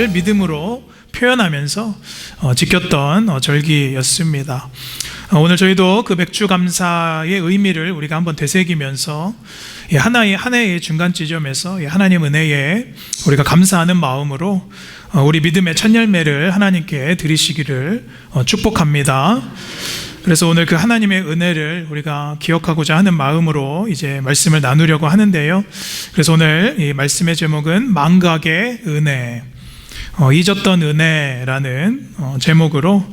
믿음으로 표현하면서 지켰던 절기였습니다. 오늘 저희도 그 맥주 감사의 의미를 우리가 한번 되새기면서 한 해의 중간 지점에서 하나님 은혜에 우리가 감사하는 마음으로 우리 믿음의 첫 열매를 하나님께 드리시기를 축복합니다. 그래서 오늘 그 하나님의 은혜를 우리가 기억하고자 하는 마음으로 이제 말씀을 나누려고 하는데요. 그래서 오늘 이 말씀의 제목은 망각의 은혜, 잊었던 은혜라는 제목으로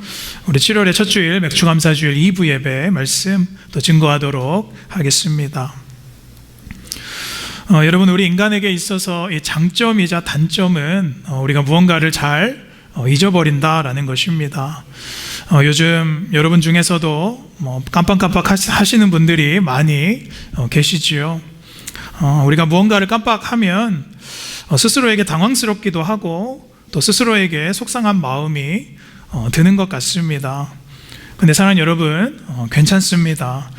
우리 7월의 첫 주일 맥주감사주일 2부 예배 말씀 또 증거하도록 하겠습니다. 여러분, 우리 인간에게 있어서 이 장점이자 단점은 우리가 무언가를 잘 잊어버린다라는 것입니다. 요즘 여러분 중에서도 깜빡깜빡 하시는 분들이 많이 계시지요. 우리가 무언가를 깜빡하면 스스로에게 당황스럽기도 하고 또 스스로에게 속상한 마음이 드는 것 같습니다. 근데 사랑하는 여러분, 괜찮습니다.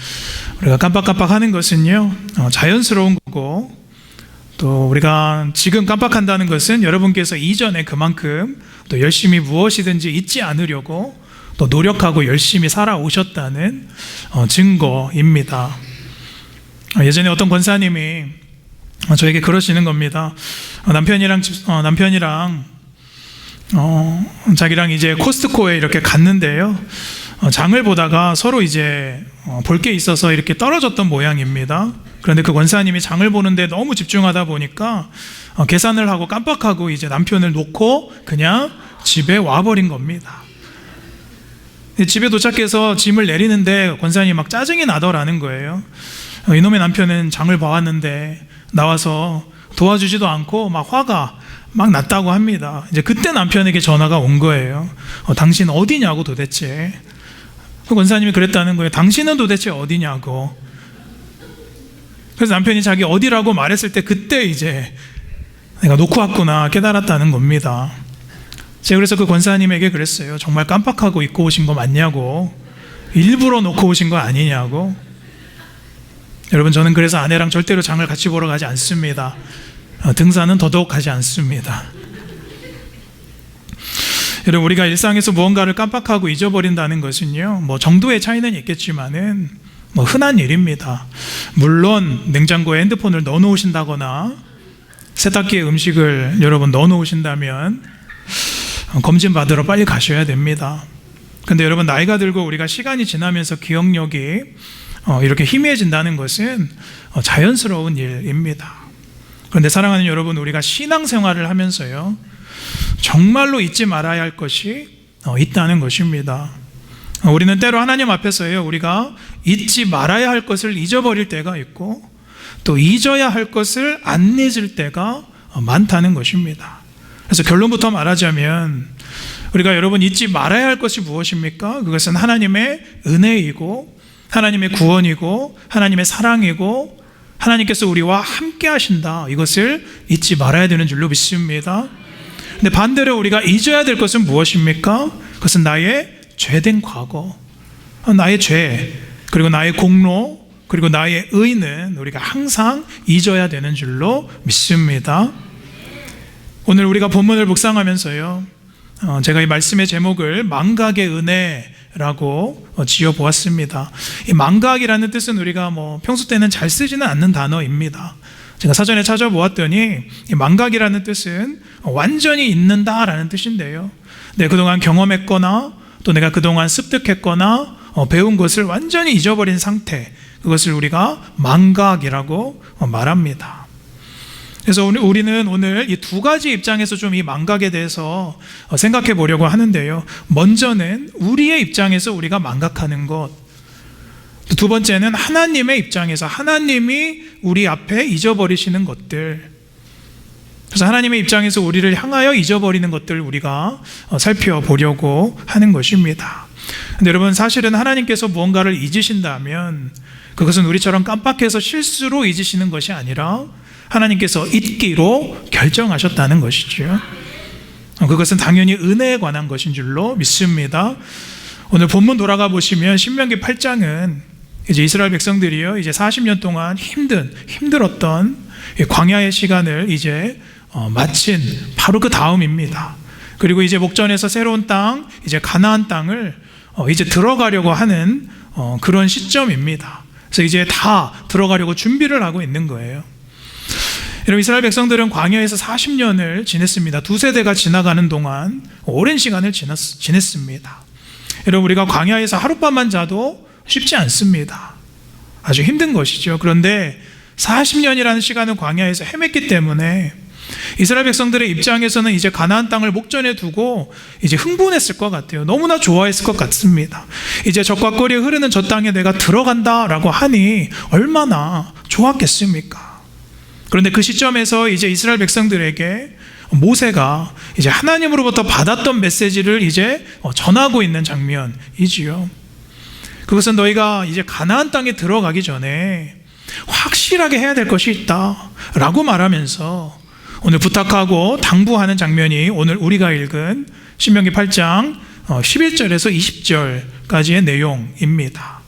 우리가 깜빡깜빡하는 것은요, 자연스러운 거고, 또 우리가 지금 깜빡한다는 것은 여러분께서 이전에 그만큼 또 열심히 무엇이든지 잊지 않으려고 또 노력하고 열심히 살아오셨다는 증거입니다. 예전에 어떤 권사님이 저에게 그러시는 겁니다. 남편이랑 자기랑 이제 코스트코에 이렇게 갔는데요. 장을 보다가 서로 이제 볼 게 있어서 이렇게 떨어졌던 모양입니다. 그런데 그 권사님이 장을 보는데 너무 집중하다 보니까 계산을 하고 깜빡하고 이제 남편을 놓고 그냥 집에 와버린 겁니다. 집에 도착해서 짐을 내리는데 권사님이 막 짜증이 나더라는 거예요. 이놈의 남편은 장을 봐왔는데 나와서 도와주지도 않고 막 화가 막 났다고 합니다. 이제 그때 남편에게 전화가 온 거예요. 당신 어디냐고 도대체. 그 권사님이 그랬다는 거예요. 당신은 도대체 어디냐고. 그래서 남편이 자기 어디라고 말했을 때 그때 이제 내가 놓고 왔구나 깨달았다는 겁니다. 제가 그래서 그 권사님에게 그랬어요. 정말 깜빡하고 입고 오신 거 맞냐고. 일부러 놓고 오신 거 아니냐고. 여러분, 저는 그래서 아내랑 절대로 장을 같이 보러 가지 않습니다. 등산은 더더욱 하지 않습니다. 여러분, 우리가 일상에서 무언가를 깜빡하고 잊어버린다는 것은요, 정도의 차이는 있겠지만은 흔한 일입니다. 물론 냉장고에 핸드폰을 넣어놓으신다거나 세탁기에 음식을 여러분 넣어놓으신다면 검진 받으러 빨리 가셔야 됩니다. 근데 여러분, 나이가 들고 우리가 시간이 지나면서 기억력이 이렇게 희미해진다는 것은 자연스러운 일입니다. 그런데 사랑하는 여러분, 우리가 신앙생활을 하면서요, 정말로 잊지 말아야 할 것이 있다는 것입니다. 우리는 때로 하나님 앞에서요, 우리가 잊지 말아야 할 것을 잊어버릴 때가 있고 또 잊어야 할 것을 안 잊을 때가 많다는 것입니다. 그래서 결론부터 말하자면 우리가 여러분 잊지 말아야 할 것이 무엇입니까? 그것은 하나님의 은혜이고 하나님의 구원이고 하나님의 사랑이고 하나님께서 우리와 함께 하신다, 이것을 잊지 말아야 되는 줄로 믿습니다. 근데 반대로 우리가 잊어야 될 것은 무엇입니까? 그것은 나의 죄된 과거, 나의 죄, 그리고 나의 공로, 그리고 나의 의는 우리가 항상 잊어야 되는 줄로 믿습니다. 오늘 우리가 본문을 묵상하면서요, 제가 이 말씀의 제목을 망각의 은혜라고 지어보았습니다. 이 망각이라는 뜻은 우리가 평소 때는 잘 쓰지는 않는 단어입니다. 제가 사전에 찾아보았더니 이 망각이라는 뜻은 완전히 잊는다라는 뜻인데요, 네, 그동안 경험했거나 또 내가 그동안 습득했거나 배운 것을 완전히 잊어버린 상태, 그것을 우리가 망각이라고 말합니다. 그래서 우리는 오늘 이 두 가지 입장에서 좀 이 망각에 대해서 생각해 보려고 하는데요. 먼저는 우리의 입장에서 우리가 망각하는 것, 두 번째는 하나님의 입장에서 하나님이 우리 앞에 잊어버리시는 것들. 그래서 하나님의 입장에서 우리를 향하여 잊어버리는 것들을 우리가 살펴보려고 하는 것입니다. 근데 여러분, 사실은 하나님께서 무언가를 잊으신다면 그것은 우리처럼 깜빡해서 실수로 잊으시는 것이 아니라 하나님께서 잊기로 결정하셨다는 것이죠. 그것은 당연히 은혜에 관한 것인 줄로 믿습니다. 오늘 본문 돌아가 보시면 신명기 8장은 이제 이스라엘 백성들이요, 이제 40년 동안 힘들었던 광야의 시간을 이제 마친 바로 그 다음입니다. 그리고 이제 목전에서 새로운 땅, 이제 가나안 땅을 이제 들어가려고 하는 그런 시점입니다. 그래서 이제 다 들어가려고 준비를 하고 있는 거예요. 여러분, 이스라엘 백성들은 광야에서 40년을 지냈습니다. 두 세대가 지나가는 동안 오랜 시간을 지냈습니다. 여러분, 우리가 광야에서 하룻밤만 자도 쉽지 않습니다. 아주 힘든 것이죠. 그런데 40년이라는 시간은 광야에서 헤맸기 때문에 이스라엘 백성들의 입장에서는 이제 가나안 땅을 목전에 두고 이제 흥분했을 것 같아요. 너무나 좋아했을 것 같습니다. 이제 적과 꿀이 흐르는 저 땅에 내가 들어간다라고 하니 얼마나 좋았겠습니까? 그런데 그 시점에서 이제 이스라엘 백성들에게 모세가 이제 하나님으로부터 받았던 메시지를 이제 전하고 있는 장면이지요. 그것은 너희가 이제 가나안 땅에 들어가기 전에 확실하게 해야 될 것이 있다라고 말하면서 오늘 부탁하고 당부하는 장면이 오늘 우리가 읽은 신명기 8장 11절에서 20절까지의 내용입니다.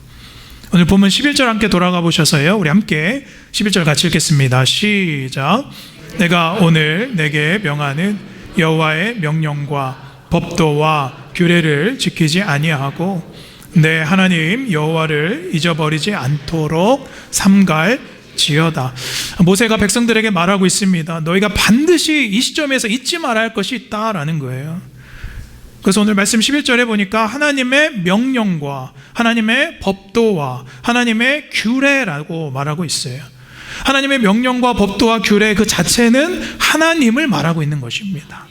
오늘 본문 11절 함께 돌아가 보셔서요, 우리 함께 11절 같이 읽겠습니다. 시작. 내가 오늘 내게 명하는 여호와의 명령과 법도와 규례를 지키지 아니하고 내 하나님 여호와를 잊어버리지 않도록 삼갈지어다. 모세가 백성들에게 말하고 있습니다. 너희가 반드시 이 시점에서 잊지 말아야 할 것이 있다라는 거예요. 그래서 오늘 말씀 11절에 보니까 하나님의 명령과 하나님의 법도와 하나님의 규례라고 말하고 있어요. 하나님의 명령과 법도와 규례 그 자체는 하나님을 말하고 있는 것입니다.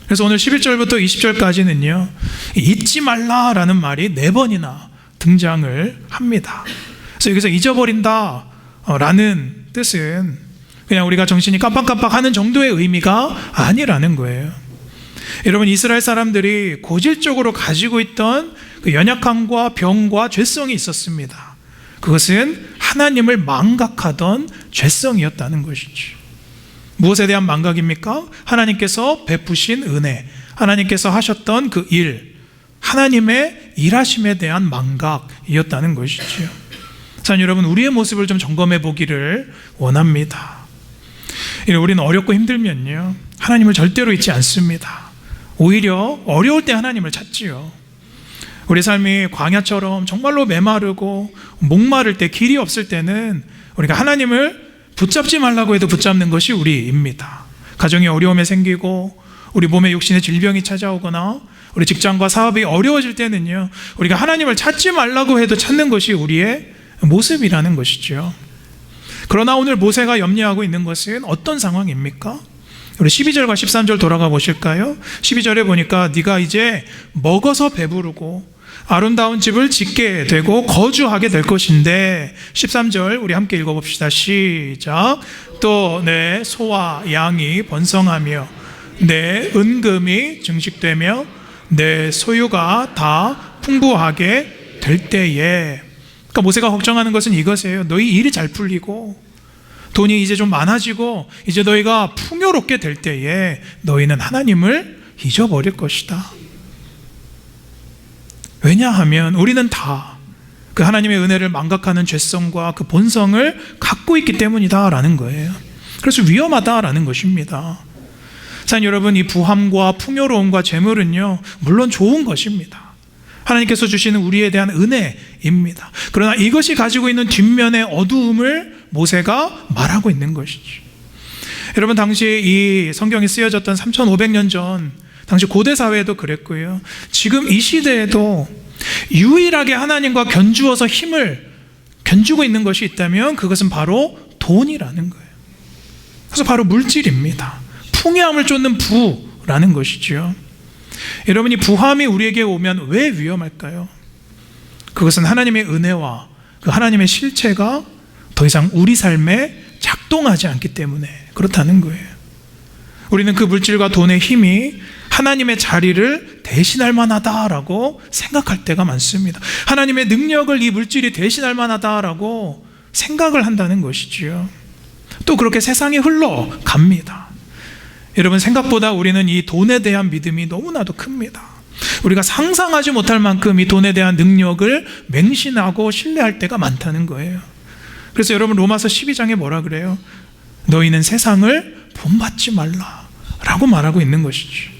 그래서 오늘 11절부터 20절까지는요, 잊지 말라라는 말이 4번이나 등장을 합니다. 그래서 여기서 잊어버린다 라는 뜻은 그냥 우리가 정신이 깜빡깜빡하는 정도의 의미가 아니라는 거예요. 여러분, 이스라엘 사람들이 고질적으로 가지고 있던 그 연약함과 병과 죄성이 있었습니다. 그것은 하나님을 망각하던 죄성이었다는 것이죠. 무엇에 대한 망각입니까? 하나님께서 베푸신 은혜, 하나님께서 하셨던 그 일, 하나님의 일하심에 대한 망각이었다는 것이죠. 자, 여러분, 우리의 모습을 좀 점검해 보기를 원합니다. 우리는 어렵고 힘들면요, 하나님을 절대로 잊지 않습니다. 오히려 어려울 때 하나님을 찾지요. 우리 삶이 광야처럼 정말로 메마르고 목마를 때, 길이 없을 때는 우리가 하나님을 붙잡지 말라고 해도 붙잡는 것이 우리입니다. 가정이 어려움에 생기고 우리 몸에 육신의 질병이 찾아오거나 우리 직장과 사업이 어려워질 때는요, 우리가 하나님을 찾지 말라고 해도 찾는 것이 우리의 모습이라는 것이죠. 그러나 오늘 모세가 염려하고 있는 것은 어떤 상황입니까? 우리 12절과 13절 돌아가 보실까요? 12절에 보니까 네가 이제 먹어서 배부르고 아름다운 집을 짓게 되고 거주하게 될 것인데, 13절 우리 함께 읽어봅시다. 시작. 또 내 소와 양이 번성하며 내 은금이 증식되며 내 소유가 다 풍부하게 될 때에, 그러니까 모세가 걱정하는 것은 이것이에요. 너희 일이 잘 풀리고 돈이 이제 좀 많아지고 이제 너희가 풍요롭게 될 때에 너희는 하나님을 잊어버릴 것이다. 왜냐하면 우리는 다 그 하나님의 은혜를 망각하는 죄성과 그 본성을 갖고 있기 때문이다라는 거예요. 그래서 위험하다라는 것입니다. 자, 여러분, 이 부함과 풍요로움과 재물은요, 물론 좋은 것입니다. 하나님께서 주시는 우리에 대한 은혜입니다. 그러나 이것이 가지고 있는 뒷면의 어두움을 모세가 말하고 있는 것이죠. 여러분, 당시 이 성경이 쓰여졌던 3500년 전 당시 고대 사회에도 그랬고요, 지금 이 시대에도 유일하게 하나님과 견주어서 힘을 견주고 있는 것이 있다면 그것은 바로 돈이라는 거예요. 그래서 바로 물질입니다. 풍요함을 쫓는 부라는 것이죠. 여러분이 부함이 우리에게 오면 왜 위험할까요? 그것은 하나님의 은혜와 그 하나님의 실체가 더 이상 우리 삶에 작동하지 않기 때문에 그렇다는 거예요. 우리는 그 물질과 돈의 힘이 하나님의 자리를 대신할 만하다라고 생각할 때가 많습니다. 하나님의 능력을 이 물질이 대신할 만하다라고 생각을 한다는 것이지요. 또 그렇게 세상이 흘러갑니다. 여러분, 생각보다 우리는 이 돈에 대한 믿음이 너무나도 큽니다. 우리가 상상하지 못할 만큼 이 돈에 대한 능력을 맹신하고 신뢰할 때가 많다는 거예요. 그래서 여러분, 로마서 12장에 뭐라 그래요? 너희는 세상을 본받지 말라라고 말하고 있는 것이지.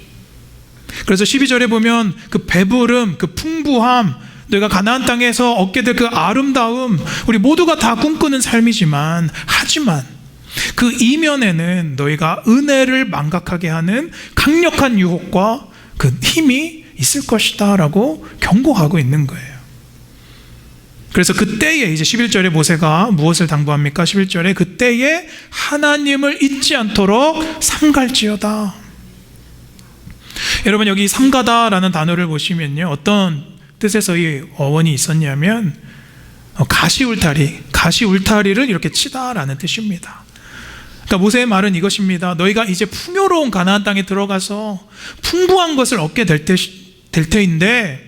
그래서 12절에 보면 그 배부름, 그 풍부함, 너희가 가나안 땅에서 얻게 될 그 아름다움, 우리 모두가 다 꿈꾸는 삶이지만, 하지만 그 이면에는 너희가 은혜를 망각하게 하는 강력한 유혹과 그 힘이 있을 것이다 라고 경고하고 있는 거예요. 그래서 그때에 이제 11절에 모세가 무엇을 당부합니까? 11절에 그때에 하나님을 잊지 않도록 삼갈지어다. 여러분, 여기 삼가다라는 단어를 보시면요, 어떤 뜻에서 이 어원이 있었냐면 가시울타리를 이렇게 치다라는 뜻입니다. 그러니까 모세의 말은 이것입니다. 너희가 이제 풍요로운 가나안 땅에 들어가서 풍부한 것을 얻게 될 테인데,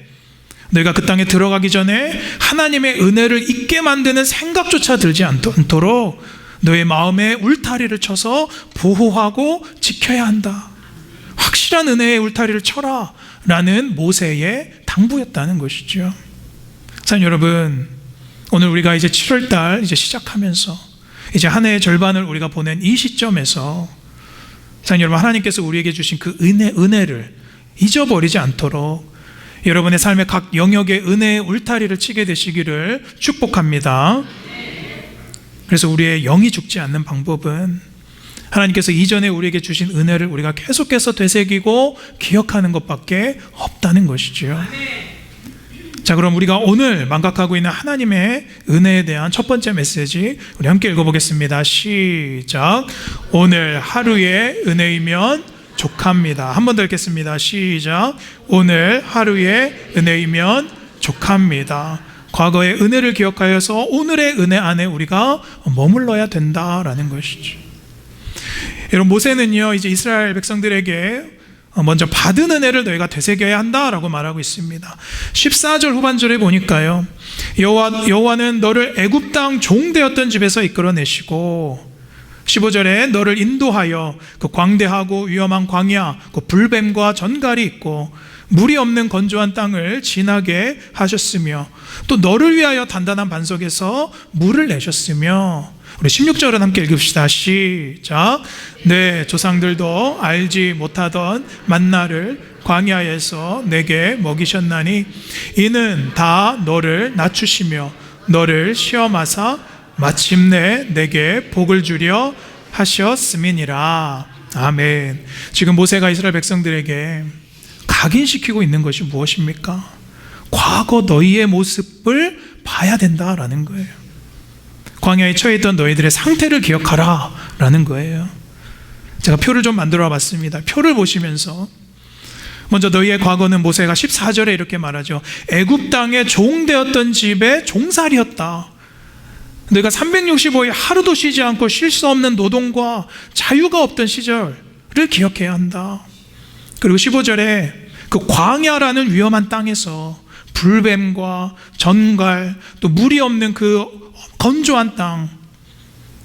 너희가 그 땅에 들어가기 전에 하나님의 은혜를 잊게 만드는 생각조차 들지 않도록 너의 마음에 울타리를 쳐서 보호하고 지켜야 한다. 확실한 은혜의 울타리를 쳐라 라는 모세의 당부였다는 것이죠. 사랑하는 여러분, 오늘 우리가 이제 7월달 이제 시작하면서 이제 한 해의 절반을 우리가 보낸 이 시점에서, 사랑하는 여러분, 하나님께서 우리에게 주신 그 은혜를 잊어버리지 않도록 여러분의 삶의 각 영역에 은혜의 울타리를 치게 되시기를 축복합니다. 그래서 우리의 영이 죽지 않는 방법은 하나님께서 이전에 우리에게 주신 은혜를 우리가 계속해서 되새기고 기억하는 것밖에 없다는 것이죠. 자, 그럼 우리가 오늘 망각하고 있는 하나님의 은혜에 대한 첫 번째 메시지 우리 함께 읽어보겠습니다. 시작. 오늘 하루의 은혜이면 족합니다. 한 번 더 읽겠습니다. 시작. 오늘 하루의 은혜이면 족합니다. 과거의 은혜를 기억하여서 오늘의 은혜 안에 우리가 머물러야 된다라는 것이죠. 여러분, 모세는요, 이제 이스라엘 백성들에게 먼저 받은 은혜를 너희가 되새겨야 한다라고 말하고 있습니다. 14절 후반절에 보니까요, 여호와는 너를 애굽 땅 종되었던 집에서 이끌어내시고, 15절에 너를 인도하여 그 광대하고 위험한 광야, 그 불뱀과 전갈이 있고 물이 없는 건조한 땅을 지나게 하셨으며, 또 너를 위하여 단단한 반석에서 물을 내셨으며, 우리 16절은 함께 읽읍시다. 시작. 내 조상들도 알지 못하던 만나를 광야에서 내게 먹이셨나니 이는 다 너를 낮추시며 너를 시험하사 마침내 내게 복을 주려 하셨음이니라. 아멘. 지금 모세가 이스라엘 백성들에게 각인시키고 있는 것이 무엇입니까? 과거 너희의 모습을 봐야 된다라는 거예요. 광야에 처해 있던 너희들의 상태를 기억하라 라는 거예요. 제가 표를 좀 만들어 봤습니다. 표를 보시면서 먼저 너희의 과거는 모세가 14절에 이렇게 말하죠. 애굽 땅에 종되었던 집의 종살이었다. 너희가 365일 하루도 쉬지 않고 쉴 수 없는 노동과 자유가 없던 시절을 기억해야 한다. 그리고 15절에 그 광야라는 위험한 땅에서 불뱀과 전갈, 또 물이 없는 그 건조한 땅이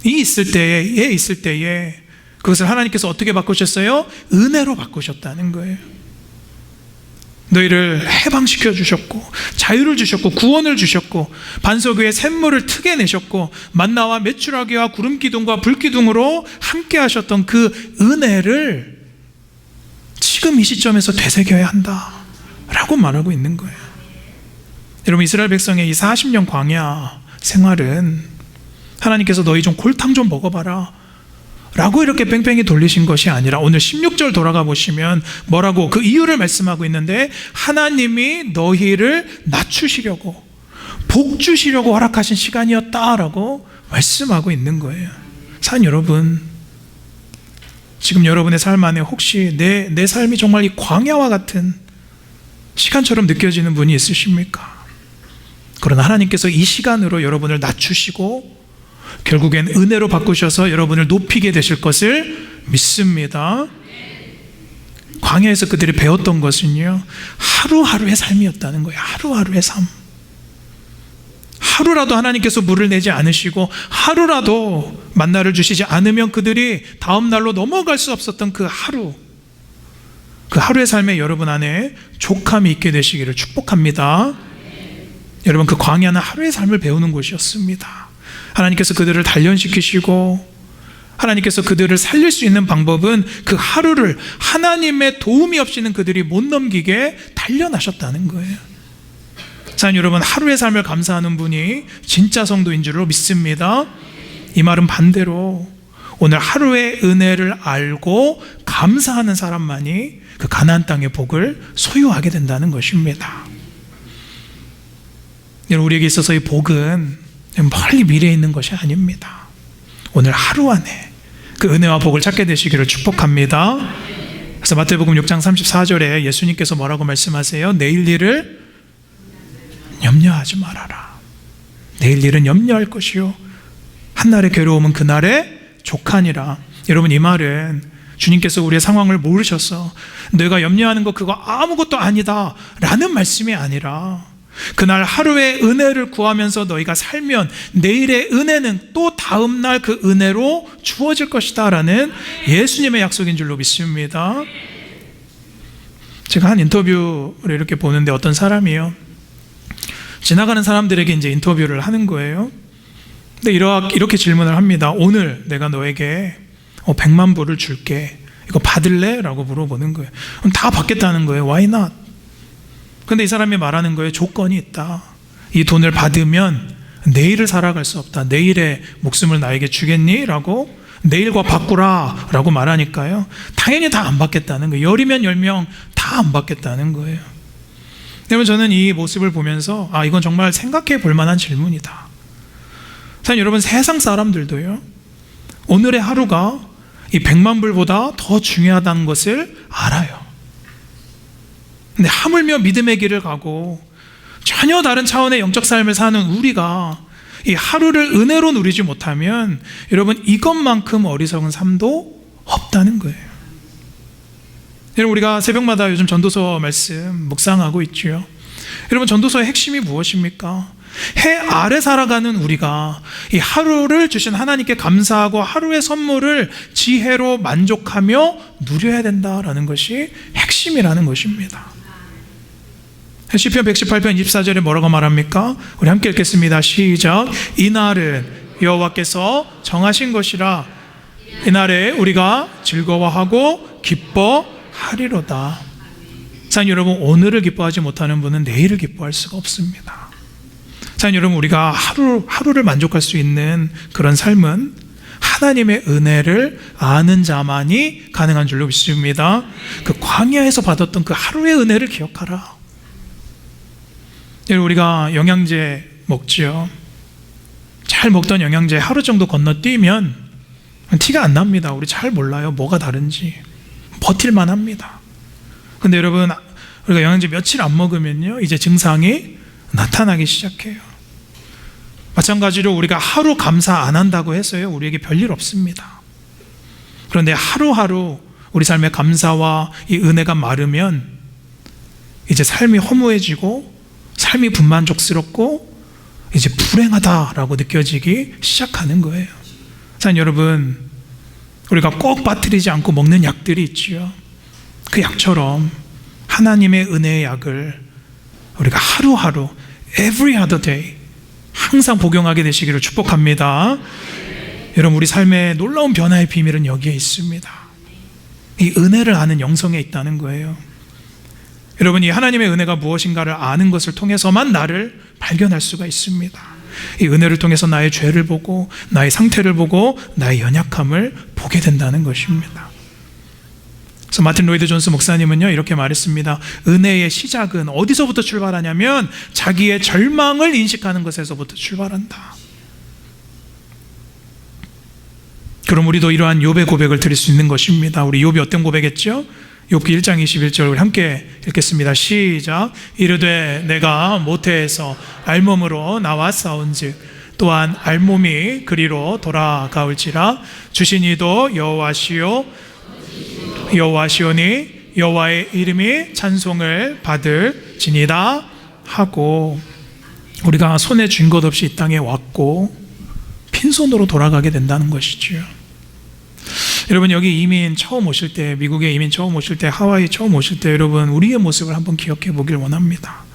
있을 때에 그것을 하나님께서 어떻게 바꾸셨어요? 은혜로 바꾸셨다는 거예요. 너희를 해방시켜 주셨고 자유를 주셨고 구원을 주셨고 반석 위에 샘물을 트게 내셨고 만나와 메추라기와 구름 기둥과 불 기둥으로 함께 하셨던 그 은혜를 지금 이 시점에서 되새겨야 한다라고 말하고 있는 거예요. 여러분, 이스라엘 백성의 이 40년 광야 생활은 하나님께서 너희 좀 골탕 좀 먹어봐라 라고 이렇게 뺑뺑이 돌리신 것이 아니라, 오늘 16절 돌아가 보시면 뭐라고 그 이유를 말씀하고 있는데, 하나님이 너희를 낮추시려고 복 주시려고 허락하신 시간이었다라고 말씀하고 있는 거예요. 사랑하는 여러분, 지금 여러분의 삶 안에 혹시 내 삶이 정말 이 광야와 같은 시간처럼 느껴지는 분이 있으십니까? 그러나 하나님께서 이 시간으로 여러분을 낮추시고 결국엔 은혜로 바꾸셔서 여러분을 높이게 되실 것을 믿습니다. 광야에서 그들이 배웠던 것은요, 하루하루의 삶이었다는 거예요. 하루하루의 삶. 하루라도 하나님께서 물을 내지 않으시고 하루라도 만나를 주시지 않으면 그들이 다음 날로 넘어갈 수 없었던 그 하루의 삶에 여러분 안에 족함이 있게 되시기를 축복합니다. 여러분, 그 광야는 하루의 삶을 배우는 곳이었습니다. 하나님께서 그들을 단련시키시고 하나님께서 그들을 살릴 수 있는 방법은 그 하루를 하나님의 도움이 없이는 그들이 못 넘기게 단련하셨다는 거예요. 사랑하는 여러분, 하루의 삶을 감사하는 분이 진짜 성도인 줄로 믿습니다. 이 말은 반대로 오늘 하루의 은혜를 알고 감사하는 사람만이 그 가나안 땅의 복을 소유하게 된다는 것입니다. 여러분, 우리에게 있어서 이 복은 멀리 미래에 있는 것이 아닙니다. 오늘 하루 안에 그 은혜와 복을 찾게 되시기를 축복합니다. 그래서 마태복음 6장 34절에 예수님께서 뭐라고 말씀하세요? 내일 일을 염려하지 말아라. 내일 일은 염려할 것이요 한날의 괴로움은 그날의 족하니라. 여러분, 이 말은 주님께서 우리의 상황을 모르셔서 내가 염려하는 거 그거 아무것도 아니다 라는 말씀이 아니라 그날 하루의 은혜를 구하면서 너희가 살면 내일의 은혜는 또 다음 날 그 은혜로 주어질 것이다 라는 예수님의 약속인 줄로 믿습니다. 제가 한 인터뷰를 이렇게 보는데 어떤 사람이요, 지나가는 사람들에게 이제 인터뷰를 하는 거예요. 근데 이렇게 질문을 합니다. 오늘 내가 너에게 100만 불을 줄게. 이거 받을래? 라고 물어보는 거예요. 그럼 다 받겠다는 거예요. Why not? 근데 이 사람이 말하는 거예요. 조건이 있다. 이 돈을 받으면 내일을 살아갈 수 없다. 내일의 목숨을 나에게 주겠니? 라고 내일과 바꾸라 라고 말하니까요, 당연히 다 안 받겠다는 거예요. 10이면 10명 다 안 받겠다는 거예요. 여러분, 저는 이 모습을 보면서 이건 정말 생각해 볼 만한 질문이다. 사실 여러분, 세상 사람들도요 오늘의 하루가 이 100만 불보다 더 중요하다는 것을 알아요. 근데 하물며 믿음의 길을 가고 전혀 다른 차원의 영적 삶을 사는 우리가 이 하루를 은혜로 누리지 못하면 여러분, 이것만큼 어리석은 삶도 없다는 거예요. 여러분, 우리가 새벽마다 요즘 전도서 말씀 묵상하고 있죠. 여러분, 전도서의 핵심이 무엇입니까? 해 아래 살아가는 우리가 이 하루를 주신 하나님께 감사하고 하루의 선물을 지혜로 만족하며 누려야 된다라는 것이 핵심이라는 것입니다. 시편 118편 24절에 뭐라고 말합니까? 우리 함께 읽겠습니다. 시작. 이날은 여호와께서 정하신 것이라 이날에 우리가 즐거워하고 기뻐하리로다. 사랑하는 여러분, 오늘을 기뻐하지 못하는 분은 내일을 기뻐할 수가 없습니다. 사랑하는 여러분, 우리가 하루를 만족할 수 있는 그런 삶은 하나님의 은혜를 아는 자만이 가능한 줄로 믿습니다. 그 광야에서 받았던 그 하루의 은혜를 기억하라. 여러분, 우리가 영양제 먹죠. 잘 먹던 영양제 하루 정도 건너뛰면 티가 안 납니다. 우리 잘 몰라요, 뭐가 다른지. 버틸만 합니다. 근데 여러분, 우리가 영양제 며칠 안 먹으면요 이제 증상이 나타나기 시작해요. 마찬가지로 우리가 하루 감사 안 한다고 해서요 우리에게 별일 없습니다. 그런데 하루하루 우리 삶의 감사와 이 은혜가 마르면 이제 삶이 허무해지고 삶이 불만족스럽고 이제 불행하다라고 느껴지기 시작하는 거예요. 사랑하는 여러분, 우리가 꼭 빠뜨리지 않고 먹는 약들이 있지요. 그 약처럼 하나님의 은혜의 약을 우리가 하루하루 every other day 항상 복용하게 되시기를 축복합니다. 여러분, 우리 삶의 놀라운 변화의 비밀은 여기에 있습니다. 이 은혜를 아는 영성에 있다는 거예요. 여러분, 이 하나님의 은혜가 무엇인가를 아는 것을 통해서만 나를 발견할 수가 있습니다. 이 은혜를 통해서 나의 죄를 보고 나의 상태를 보고 나의 연약함을 보게 된다는 것입니다. 그래서 마틴 로이드 존스 목사님은요 이렇게 말했습니다. 은혜의 시작은 어디서부터 출발하냐면 자기의 절망을 인식하는 것에서부터 출발한다. 그럼 우리도 이러한 욥의 고백을 드릴 수 있는 것입니다. 우리 욥이 어떤 고백했죠? 욥기 1장 21절 우리 함께 읽겠습니다. 시작. 이르되 내가 모태에서 알몸으로 나와 싸운즉 또한 알몸이 그리로 돌아가올지라 주신 이도 여호와시오 여호와시오니 여호와의 이름이 찬송을 받을지니다 하고, 우리가 손에 쥔 것 없이 이 땅에 왔고 빈손으로 돌아가게 된다는 것이죠. 여러분, 여기 이민 처음 오실 때, 미국에 이민 처음 오실 때, 하와이 처음 오실 때 여러분 우리의 모습을 한번 기억해 보길 원합니다.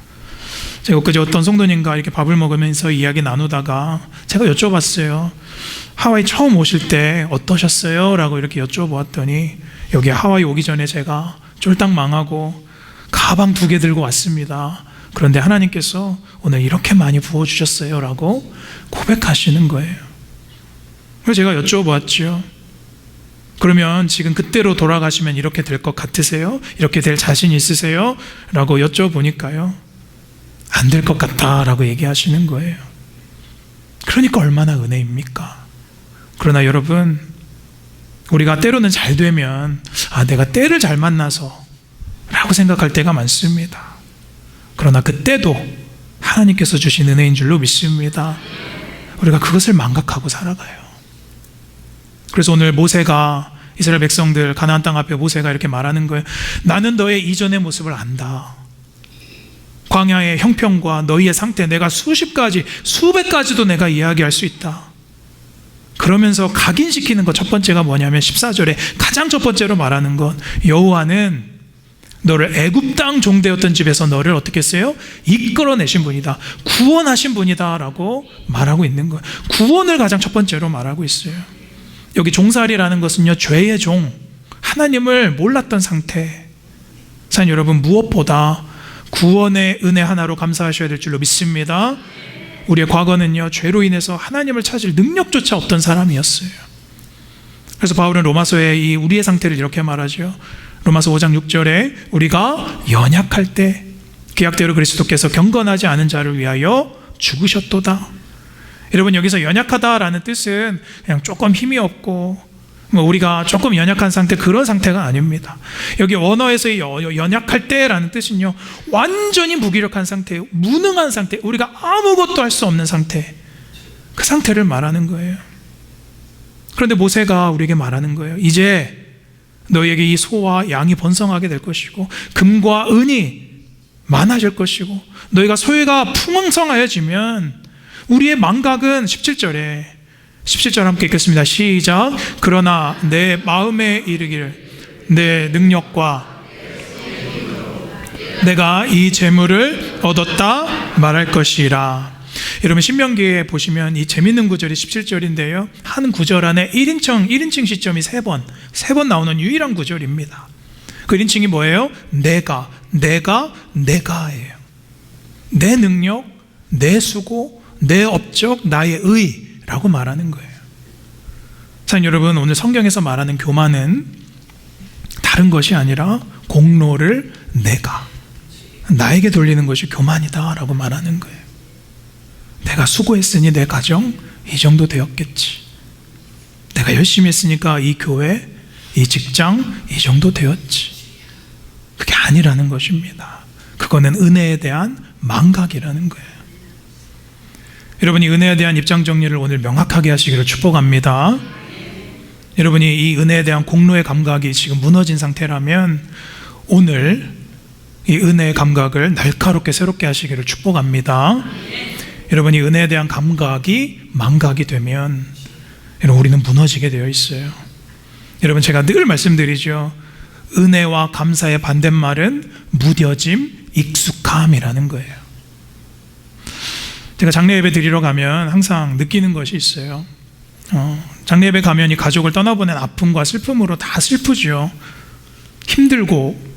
제가 엊그제 어떤 성도님과 이렇게 밥을 먹으면서 이야기 나누다가 제가 여쭤봤어요. 하와이 처음 오실 때 어떠셨어요? 라고 이렇게 여쭤보았더니 여기 하와이 오기 전에 제가 쫄딱 망하고 가방 2개 들고 왔습니다. 그런데 하나님께서 오늘 이렇게 많이 부어주셨어요 라고 고백하시는 거예요. 그래서 제가 여쭤보았죠. 그러면 지금 그때로 돌아가시면 이렇게 될 것 같으세요? 이렇게 될 자신 있으세요? 라고 여쭤보니까요, 안 될 것 같다라고 얘기하시는 거예요. 그러니까 얼마나 은혜입니까? 그러나 여러분, 우리가 때로는 잘 되면 내가 때를 잘 만나서 라고 생각할 때가 많습니다. 그러나 그때도 하나님께서 주신 은혜인 줄로 믿습니다. 우리가 그것을 망각하고 살아가요. 그래서 오늘 모세가, 이스라엘 백성들 가나안 땅 앞에 모세가 이렇게 말하는 거예요. 나는 너의 이전의 모습을 안다. 광야의 형편과 너희의 상태, 내가 수십 가지, 수백 가지도 내가 이야기할 수 있다. 그러면서 각인시키는 것 첫 번째가 뭐냐면 14절에 가장 첫 번째로 말하는 것, 여호와는 너를 애굽 땅 종되었던 집에서 너를 어떻게 했어요? 이끌어내신 분이다. 구원하신 분이다 라고 말하고 있는 거예요. 구원을 가장 첫 번째로 말하고 있어요. 여기 종살이라는 것은요, 죄의 종, 하나님을 몰랐던 상태. 사실 여러분, 무엇보다 구원의 은혜 하나로 감사하셔야 될 줄로 믿습니다. 우리의 과거는요, 죄로 인해서 하나님을 찾을 능력조차 없던 사람이었어요. 그래서 바울은 로마서에 이 우리의 상태를 이렇게 말하죠. 로마서 5장 6절에 우리가 연약할 때 계약대로 그리스도께서 경건하지 않은 자를 위하여 죽으셨도다. 여러분, 여기서 연약하다라는 뜻은 그냥 조금 힘이 없고 우리가 조금 연약한 상태, 그런 상태가 아닙니다. 여기 원어에서의 연약할 때라는 뜻은요, 완전히 무기력한 상태, 무능한 상태, 우리가 아무것도 할 수 없는 상태, 그 상태를 말하는 거예요. 그런데 모세가 우리에게 말하는 거예요. 이제 너희에게 이 소와 양이 번성하게 될 것이고 금과 은이 많아질 것이고 너희가 소유가 풍성하여지면 우리의 망각은 17절 함께 읽겠습니다. 시작. 그러나 내 마음에 이르기를 내 능력과 내가 이 재물을 얻었다 말할 것이라. 여러분, 신명기에 보시면 이 재밌는 구절이 17절인데요 한 구절 안에 1인칭 시점이 3번 나오는 유일한 구절입니다. 그 1인칭이 뭐예요? 내가예요. 내 능력, 내 수고, 내 업적, 나의 의라고 말하는 거예요. 사실 여러분, 오늘 성경에서 말하는 교만은 다른 것이 아니라 공로를 나에게 돌리는 것이 교만이다라고 말하는 거예요. 내가 수고했으니 내 가정 이 정도 되었겠지. 내가 열심히 했으니까 이 교회, 이 직장 이 정도 되었지. 그게 아니라는 것입니다. 그거는 은혜에 대한 망각이라는 거예요. 여러분이 은혜에 대한 입장 정리를 오늘 명확하게 하시기를 축복합니다. 여러분이 이 은혜에 대한 공로의 감각이 지금 무너진 상태라면 오늘 이 은혜의 감각을 날카롭게 새롭게 하시기를 축복합니다. 여러분이 은혜에 대한 감각이 망각이 되면 여러분, 우리는 무너지게 되어 있어요. 여러분, 제가 늘 말씀드리죠. 은혜와 감사의 반대말은 무뎌짐, 익숙함이라는 거예요. 제가 장례 예배 드리러 가면 항상 느끼는 것이 있어요. 장례 예배 가면 이 가족을 떠나보낸 아픔과 슬픔으로 다 슬프죠. 힘들고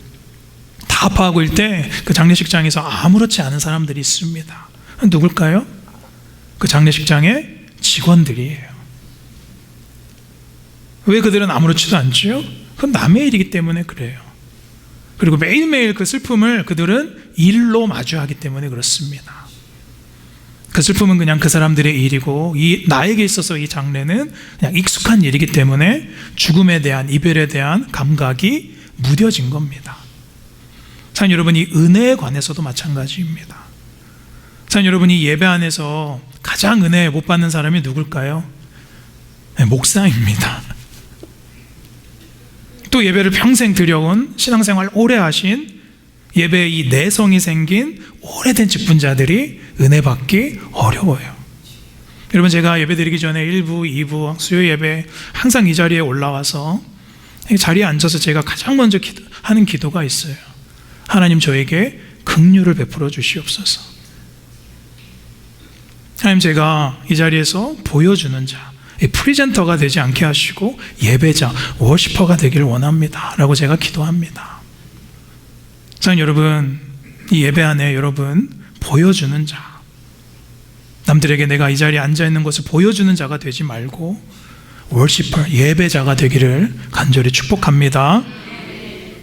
다 아파하고 있을 때 그 장례식장에서 아무렇지 않은 사람들이 있습니다. 누굴까요? 그 장례식장의 직원들이에요. 왜 그들은 아무렇지도 않죠? 그건 남의 일이기 때문에 그래요. 그리고 매일매일 그 슬픔을 그들은 일로 마주하기 때문에 그렇습니다. 그 슬픔은 그냥 그 사람들의 일이고 나에게 있어서 이 장례는 그냥 익숙한 일이기 때문에 죽음에 대한, 이별에 대한 감각이 무뎌진 겁니다. 참 여러분, 이 은혜에 관해서도 마찬가지입니다. 참 여러분, 이 예배 안에서 가장 은혜 못 받는 사람이 누굴까요? 네, 목사입니다. 또 예배를 평생 드려온, 신앙생활 오래 하신, 예배에 이 내성이 생긴 오래된 직분자들이 은혜 받기 어려워요. 여러분, 제가 예배 드리기 전에 1부, 2부 수요 예배 항상 이 자리에 올라와서 이 자리에 앉아서 제가 가장 먼저 하는 기도가 있어요. 하나님, 저에게 긍휼을 베풀어 주시옵소서. 하나님, 제가 이 자리에서 보여주는 자, 프리젠터가 되지 않게 하시고 예배자, 워시퍼가 되기를 원합니다 라고 제가 기도합니다. 자, 여러분, 이 예배 안에 여러분 보여주는 자, 남들에게 내가 이 자리에 앉아있는 것을 보여주는 자가 되지 말고 워시퍼, 예배자가 되기를 간절히 축복합니다.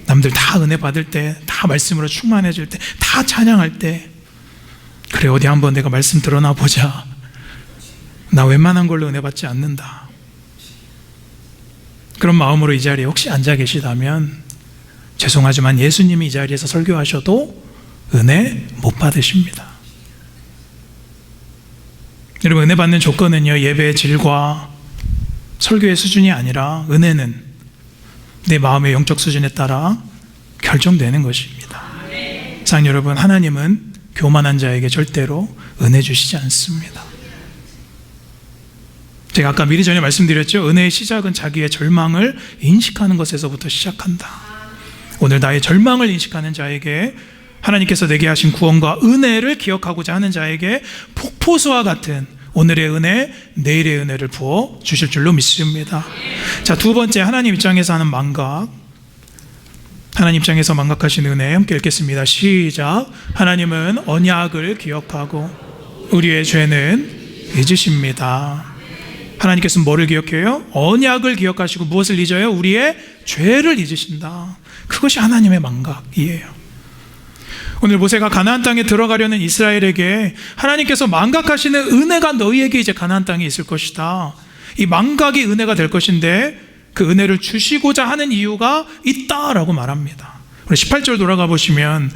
남들 다 은혜 받을 때, 다 말씀으로 충만해질 때, 다 찬양할 때, 그래 어디 한번 내가 말씀 드러나 보자, 나 웬만한 걸로 은혜 받지 않는다, 그런 마음으로 이 자리에 혹시 앉아 계시다면 죄송하지만 예수님이 이 자리에서 설교하셔도 은혜 못 받으십니다. 여러분, 은혜 받는 조건은요, 예배의 질과 설교의 수준이 아니라 은혜는 내 마음의 영적 수준에 따라 결정되는 것입니다. 사랑하는 여러분, 하나님은 교만한 자에게 절대로 은혜 주시지 않습니다. 제가 아까 미리 전에 말씀드렸죠. 은혜의 시작은 자기의 절망을 인식하는 것에서부터 시작한다. 오늘 나의 절망을 인식하는 자에게 하나님께서 내게 하신 구원과 은혜를 기억하고자 하는 자에게 폭포수와 같은 오늘의 은혜, 내일의 은혜를 부어 주실 줄로 믿습니다. 자, 두 번째, 하나님 입장에서 하는 망각. 하나님 입장에서 망각하신 은혜 함께 읽겠습니다. 시작. 하나님은 언약을 기억하고 우리의 죄는 잊으십니다. 하나님께서는 뭐를 기억해요? 언약을 기억하시고 무엇을 잊어요? 우리의 죄를 잊으신다. 그것이 하나님의 망각이에요. 오늘 모세가 가나안 땅에 들어가려는 이스라엘에게 하나님께서 망각하시는 은혜가 너희에게 이제 가나안 땅에 있을 것이다, 이 망각이 은혜가 될 것인데 그 은혜를 주시고자 하는 이유가 있다라고 말합니다. 우리 18절 돌아가 보시면,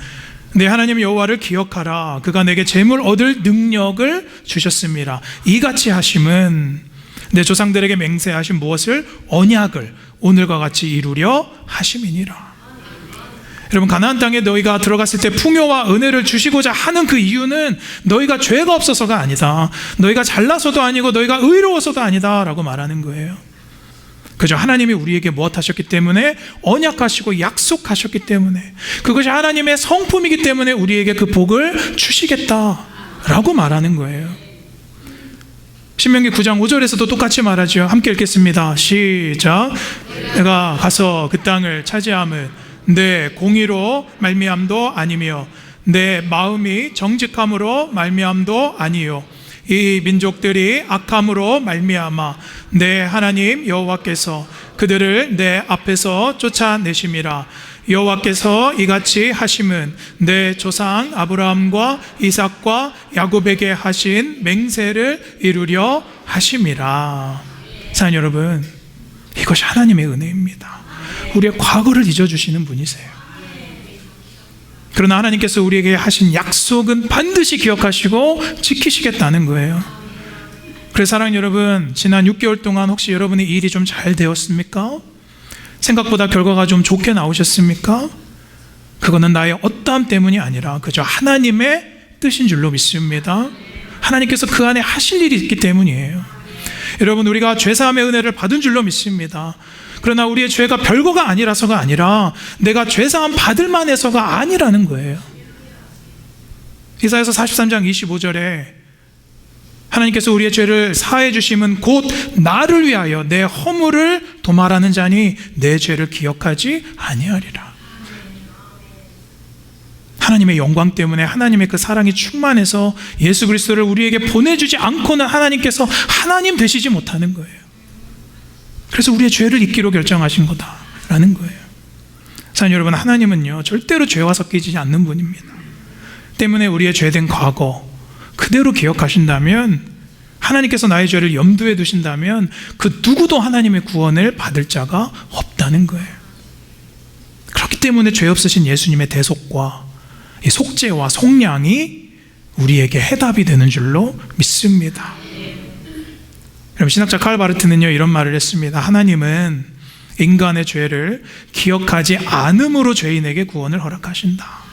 내 하나님 여호와를 기억하라, 그가 내게 재물 얻을 능력을 주셨습니다. 이같이 하심은 내 조상들에게 맹세하신 무엇을? 언약을 오늘과 같이 이루려 하심이니라. 여러분, 가나안 땅에 너희가 들어갔을 때 풍요와 은혜를 주시고자 하는 그 이유는 너희가 죄가 없어서가 아니다, 너희가 잘나서도 아니고 너희가 의로워서도 아니다 라고 말하는 거예요. 그저 하나님이 우리에게 무엇 하셨기 때문에, 언약하시고 약속하셨기 때문에, 그것이 하나님의 성품이기 때문에 우리에게 그 복을 주시겠다라고 말하는 거예요. 신명기 9장 5절에서도 똑같이 말하죠. 함께 읽겠습니다. 시작. 내가 가서 그 땅을 차지함은 내 공의로 말미암도 아니며 내 마음이 정직함으로 말미암도 아니요, 이 민족들이 악함으로 말미암아 내 하나님 여호와께서 그들을 내 앞에서 쫓아내심이라. 여호와께서 이같이 하심은 내 조상 아브라함과 이삭과 야곱에게 하신 맹세를 이루려 하심이라. 사랑하는 여러분, 이것이 하나님의 은혜입니다. 우리의 과거를 잊어주시는 분이세요. 그러나 하나님께서 우리에게 하신 약속은 반드시 기억하시고 지키시겠다는 거예요. 그래서 사랑하는 여러분, 지난 6개월 동안 혹시 여러분의 일이 좀 잘 되었습니까? 생각보다 결과가 좀 좋게 나오셨습니까? 그거는 나의 어떠함 때문이 아니라 그저 하나님의 뜻인 줄로 믿습니다. 하나님께서 그 안에 하실 일이 있기 때문이에요. 여러분, 우리가 죄사함의 은혜를 받은 줄로 믿습니다. 그러나 우리의 죄가 별거가 아니라서가 아니라 내가 죄사함 받을 만해서가 아니라는 거예요. 이사야서 43장 25절에 하나님께서 우리의 죄를 사해 주심은 곧 나를 위하여 내 허물을 도말하는 자니 내 죄를 기억하지 아니하리라. 하나님의 영광 때문에, 하나님의 그 사랑이 충만해서 예수 그리스도를 우리에게 보내주지 않고는 하나님께서 하나님 되시지 못하는 거예요. 그래서 우리의 죄를 잊기로 결정하신 거다라는 거예요. 사랑하는 여러분, 하나님은요 절대로 죄와 섞이지 않는 분입니다. 때문에 우리의 죄된 과거 그대로 기억하신다면, 하나님께서 나의 죄를 염두에 두신다면 그 누구도 하나님의 구원을 받을 자가 없다는 거예요. 그렇기 때문에 죄 없으신 예수님의 대속과 이 속죄와 속량이 우리에게 해답이 되는 줄로 믿습니다. 그럼 신학자 칼 바르트는요 이런 말을 했습니다. 하나님은 인간의 죄를 기억하지 않음으로 죄인에게 구원을 허락하신다.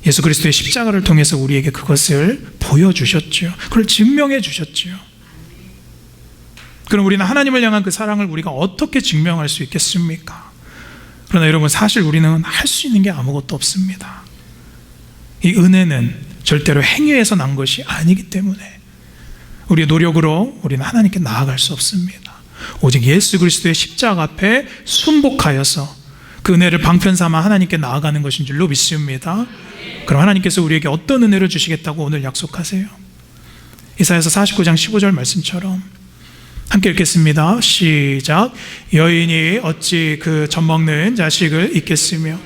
예수 그리스도의 십자가를 통해서 우리에게 그것을 보여주셨죠. 그걸 증명해 주셨죠. 그럼 우리는 하나님을 향한 그 사랑을 우리가 어떻게 증명할 수 있겠습니까? 그러나 여러분, 사실 우리는 할 수 있는 게 아무것도 없습니다. 이 은혜는 절대로 행위에서 난 것이 아니기 때문에 우리의 노력으로 우리는 하나님께 나아갈 수 없습니다. 오직 예수 그리스도의 십자가 앞에 순복하여서 그 은혜를 방편 삼아 하나님께 나아가는 것인 줄로 믿습니다. 그럼 하나님께서 우리에게 어떤 은혜를 주시겠다고 오늘 약속하세요? 이사야서 49장 15절 말씀처럼 함께 읽겠습니다. 시작. 여인이 어찌 그 젖먹는 자식을 잊겠으며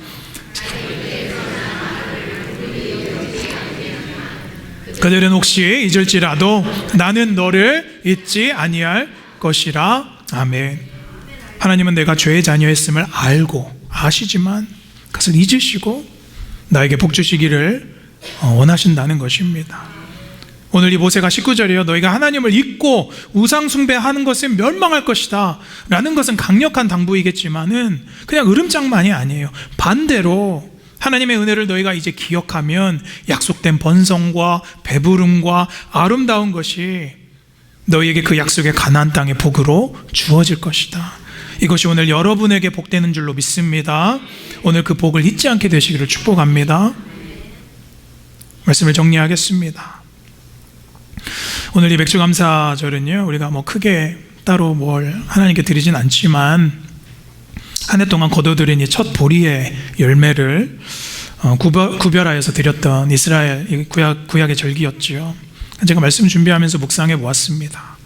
그들은 혹시 잊을지라도 나는 너를 잊지 아니할 것이라. 아멘. 하나님은 내가 죄의 자녀였음을 알고 아시지만 그것을 잊으시고 나에게 복 주시기를 원하신다는 것입니다. 오늘 이 모세가 19절이요, 너희가 하나님을 잊고 우상 숭배하는 것은 멸망할 것이다 라는 것은 강력한 당부이겠지만은 그냥 으름장만이 아니에요. 반대로 하나님의 은혜를 너희가 이제 기억하면 약속된 번성과 배부름과 아름다운 것이 너희에게 그 약속의 가나안 땅의 복으로 주어질 것이다. 이것이 오늘 여러분에게 복되는 줄로 믿습니다. 오늘 그 복을 잊지 않게 되시기를 축복합니다. 말씀을 정리하겠습니다. 오늘 이 맥주감사절은요, 우리가 크게 따로 뭘 하나님께 드리진 않지만 한 해 동안 거둬들인 이 첫 보리의 열매를 구별하여서 드렸던 이스라엘 구약의 절기였지요. 제가 말씀 준비하면서 묵상해 보았습니다.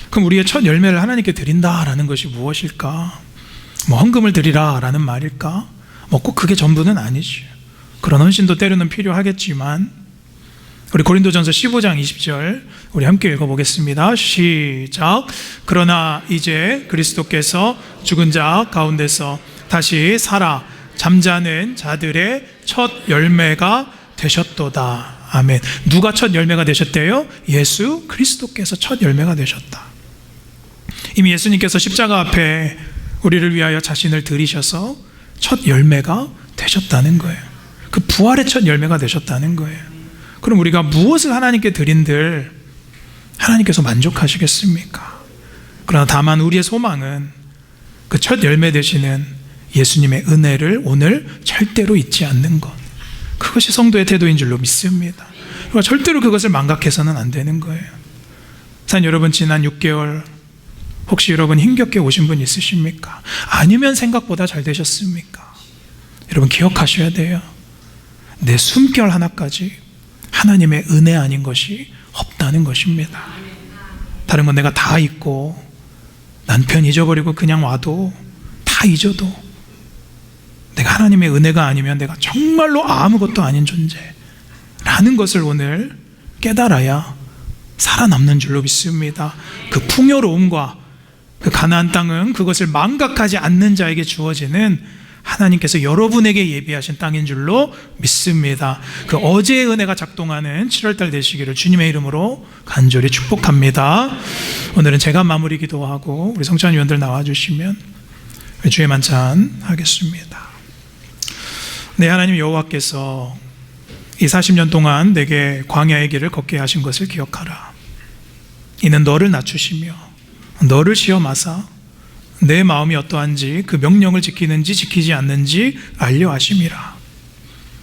그럼 우리의 첫 열매를 하나님께 드린다라는 것이 무엇일까? 헌금을 드리라라는 말일까? 꼭 그게 전부는 아니지. 그런 헌신도 때로는 필요하겠지만 우리 고린도전서 15장 20절 우리 함께 읽어보겠습니다. 시작. 그러나 이제 그리스도께서 죽은 자 가운데서 다시 살아 잠자는 자들의 첫 열매가 되셨도다. 아멘. 누가 첫 열매가 되셨대요? 예수 그리스도께서 첫 열매가 되셨다. 이미 예수님께서 십자가 앞에 우리를 위하여 자신을 들이셔서 첫 열매가 되셨다는 거예요. 그 부활의 첫 열매가 되셨다는 거예요. 그럼 우리가 무엇을 하나님께 드린들 하나님께서 만족하시겠습니까? 그러나 다만 우리의 소망은 그 첫 열매 되시는 예수님의 은혜를 오늘 절대로 잊지 않는 것, 그것이 성도의 태도인 줄로 믿습니다. 그러니까 절대로 그것을 망각해서는 안 되는 거예요. 산 여러분, 지난 6개월 혹시 여러분 힘겹게 오신 분 있으십니까? 아니면 생각보다 잘 되셨습니까? 여러분 기억하셔야 돼요. 내 숨결 하나까지 하나님의 은혜 아닌 것이 없다는 것입니다. 다른 건 내가 다 잊고 남편 잊어버리고 그냥 와도 다 잊어도 내가 하나님의 은혜가 아니면 내가 정말로 아무것도 아닌 존재라는 것을 오늘 깨달아야 살아남는 줄로 믿습니다. 그 풍요로움과 그 가나안 땅은 그것을 망각하지 않는 자에게 주어지는 하나님께서 여러분에게 예비하신 땅인 줄로 믿습니다. 그 어제의 은혜가 작동하는 7월달 되시기를 주님의 이름으로 간절히 축복합니다. 오늘은 제가 마무리 기도하고 우리 성찬 위원들 나와주시면 주의 만찬 하겠습니다. 네, 하나님 여호와께서 이 40년 동안 내게 광야의 길을 걷게 하신 것을 기억하라. 이는 너를 낮추시며 너를 시험하사 내 마음이 어떠한지 그 명령을 지키는지 지키지 않는지 알려 하심이라.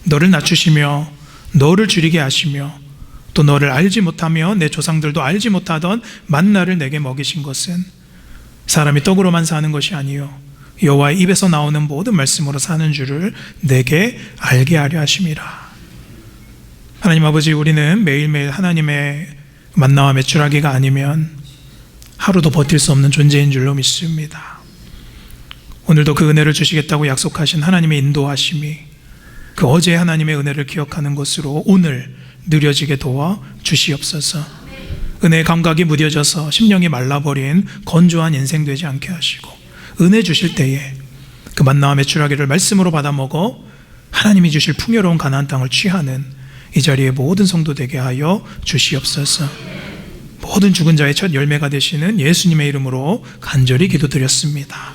너를 낮추시며 너를 줄이게 하시며 또 너를 알지 못하며 내 조상들도 알지 못하던 만나를 내게 먹이신 것은 사람이 떡으로만 사는 것이 아니요 여호와의 입에서 나오는 모든 말씀으로 사는 줄을 내게 알게 하려 하심이라. 하나님 아버지, 우리는 매일매일 하나님의 만나와 메추라기가 아니면 하루도 버틸 수 없는 존재인 줄로 믿습니다. 오늘도 그 은혜를 주시겠다고 약속하신 하나님의 인도하심이 그 어제의 하나님의 은혜를 기억하는 것으로 오늘 느려지게 도와 주시옵소서. 은혜의 감각이 무뎌져서 심령이 말라버린 건조한 인생 되지 않게 하시고 은혜 주실 때에 그 만나와 메추라기를 말씀으로 받아 먹어 하나님이 주실 풍요로운 가나안 땅을 취하는 이 자리에 모든 성도 되게 하여 주시옵소서. 모든 죽은 자의 첫 열매가 되시는 예수님의 이름으로 간절히 기도드렸습니다.